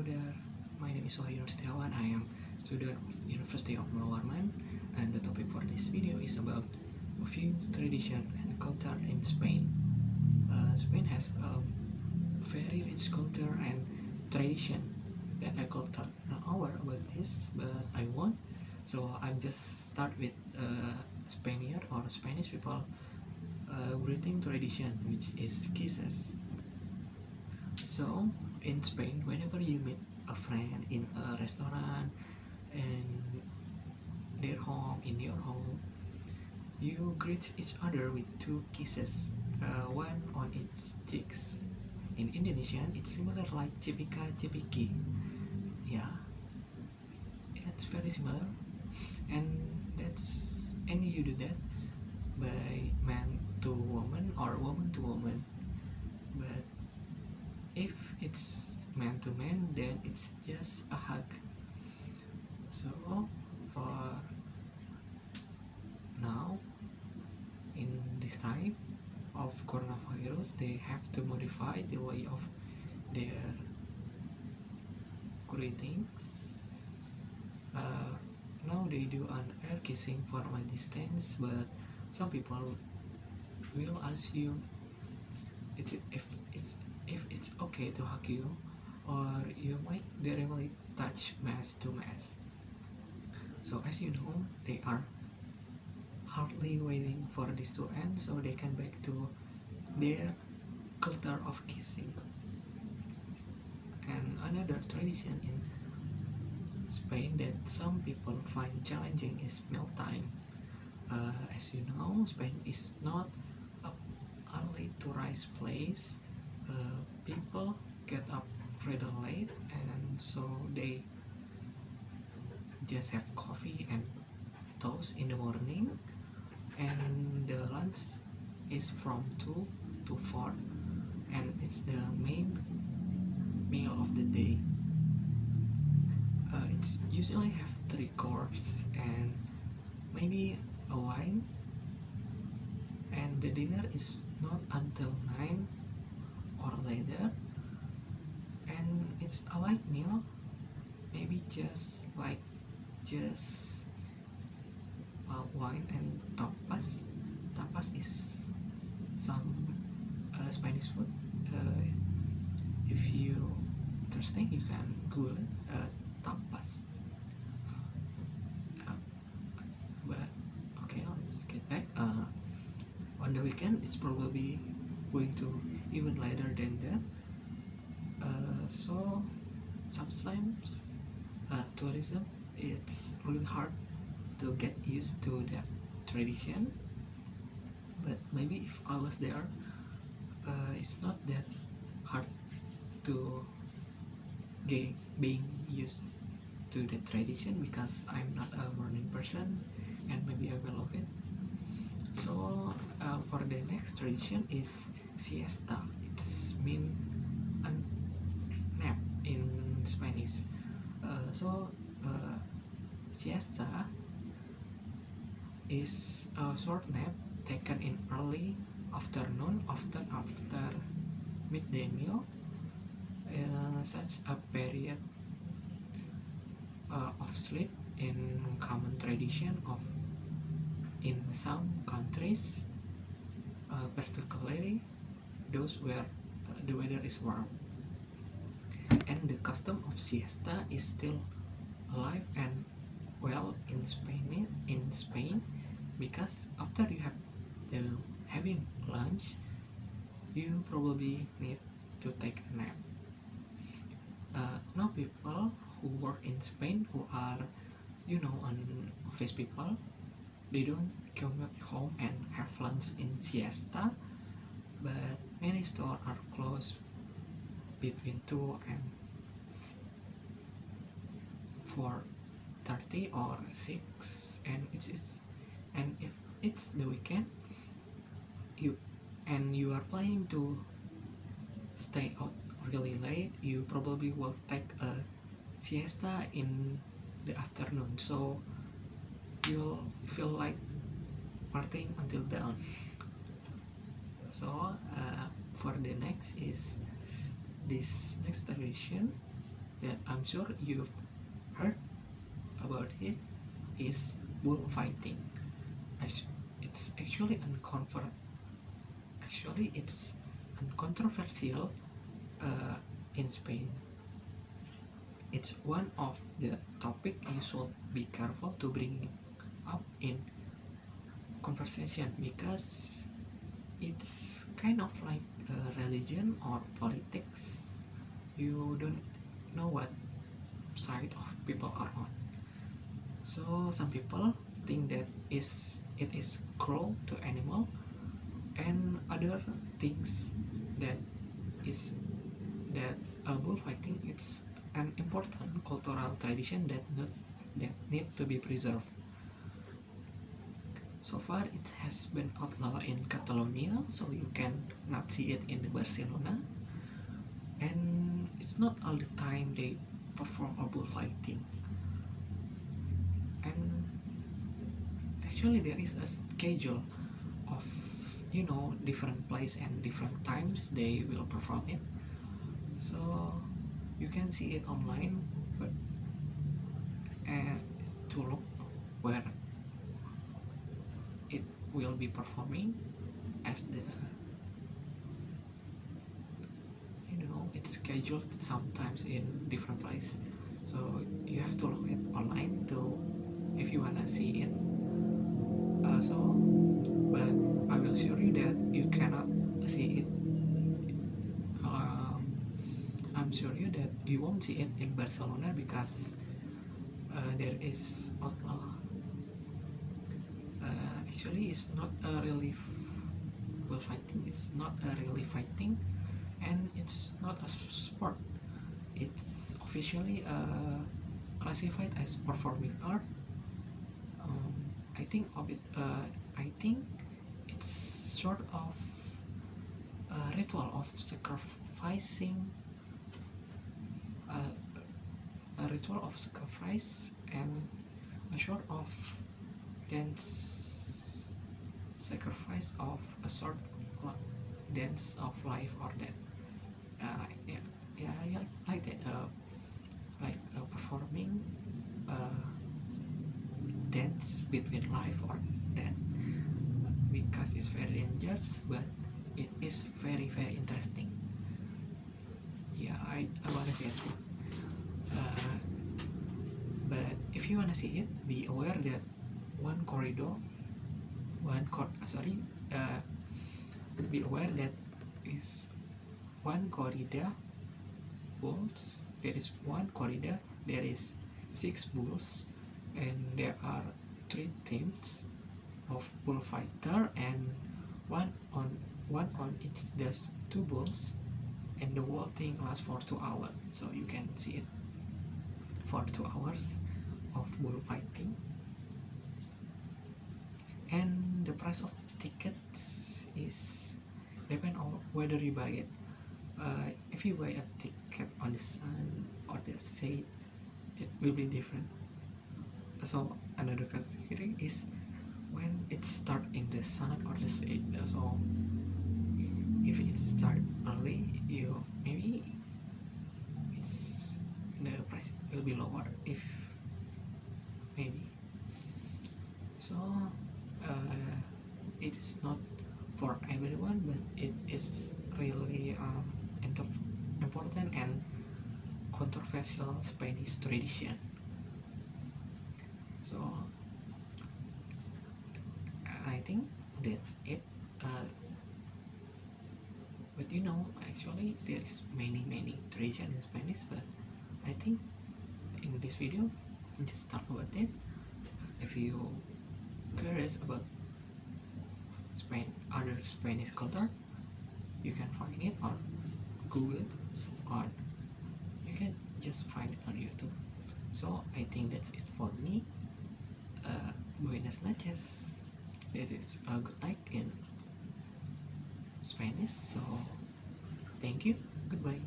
there, my name is Wahyu Nur Setiawan. I am student of University of Warman, and the topic for this video is about a few tradition and culture in Spain. Spain has a very rich culture and tradition that I could talk an hour about this, but I won't. So I'm just start with Spaniard or Spanish people greeting tradition, which is kisses. So in Spain, whenever you meet a friend in a restaurant, in their home, in your home, you greet each other with two kisses, one on each cheeks. In Indonesian, it's similar like cipika cipiki. Yeah, it's very similar, and you do that by man to woman or woman to woman. But if it's man to man, then it's just a hug. So for now, in this time of coronavirus, they have to modify the way of their greetings. Now they do an air kissing for my distance, but some people will ask you if it's okay to hug you, or you might directly touch mass to mass. So as you know, they are hardly waiting for this to end so they can back to their culture of kissing. And another tradition in Spain that some people find challenging is mealtime. As you know, Spain is not a early to rise place. People get up rather late, and so they just have coffee and toast in the morning, and the lunch is from 2 to 4, and it's the main meal of the day. It's usually have 3 courses and maybe a wine, and the dinner is not until 9 or later, and it's a light meal, maybe just wine and tapas. Tapas is some Spanish food. If you interesting, you can Google it, tapas. But okay, let's get back. On the weekend, it's probably going to even later than that. So sometimes tourism, it's really hard to get used to that tradition, but maybe if I was there, it's not that hard to being used to the tradition, because I'm not a morning person and maybe I will love it. So for the next tradition is siesta. It's mean a nap in Spanish. Siesta is a short nap taken in early afternoon, often after midday meal. Such a period of sleep in common tradition of in some countries, particularly those where the weather is warm. And the custom of siesta is still alive and well in Spain, because after you have having lunch, you probably need to take a nap. Now people who work in Spain, who are on office people, they don't commute home and have lunch in siesta, but many stores are closed between 2 and 4:30 or 6, and if it's the weekend, you are planning to stay out really late, you probably will take a siesta in the afternoon, so you'll feel like partying until dawn. So for the next is this next tradition that I'm sure you've heard about it is bullfighting. It's actually it's uncontroversial in Spain. It's one of the topic you should be careful to bring up in conversation because it's kind of like religion or politics. You don't know what side of people are on. So some people think that it is cruel to animal, and other things that is that bullfighting it's an important cultural tradition that need to be preserved. So far, it has been outlawed in Catalonia, so you can not see it in Barcelona. And it's not all the time they perform a bullfighting. And actually, there is a schedule of different place and different times they will perform it. So you can see it online, but and to look where it will be performing as the it's scheduled sometimes in different place, so you have to look it online to if you wanna see it. But I will assure you that you cannot see it. I'm sure you that you won't see it in Barcelona because there is outlaw. Actually, it's not a really bullfighting. It's not a really fighting, and it's not a sport. It's officially classified as performing art. I think of it. I think it's sort of a ritual of sacrificing, a ritual of sacrifice, and a sort of dance, sacrifice of a sort of dance of life or death. Yeah, like that. Performing dance between life or death, because it's very dangerous, but it is very very interesting. Yeah, I wanna see it. But if you wanna see it, be aware that one corridor, be aware that is one corridor bulls. There is one corridor. There is 6 bulls, and there are 3 teams of bullfighter, and one on each does 2 bulls, and the whole thing lasts for 2 hours. So you can see it for 2 hours of bullfighting. And the price of tickets is depend on whether you buy it. If you buy a ticket on the sun or the shade, it will be different. So another category is when it start in the sun or the shade. So if it start early, maybe the price will be lower. If maybe so, it is not for everyone, but it is really important and controversial Spanish tradition. So I think that's it. But actually there is many tradition in Spanish, but I think in this video I just talk about it. If you curious about other Spanish culture, you can find it on Google, or you can just find it on YouTube. So I think that's it for me. Buenas noches. This is a good night in Spanish. So thank you. Goodbye.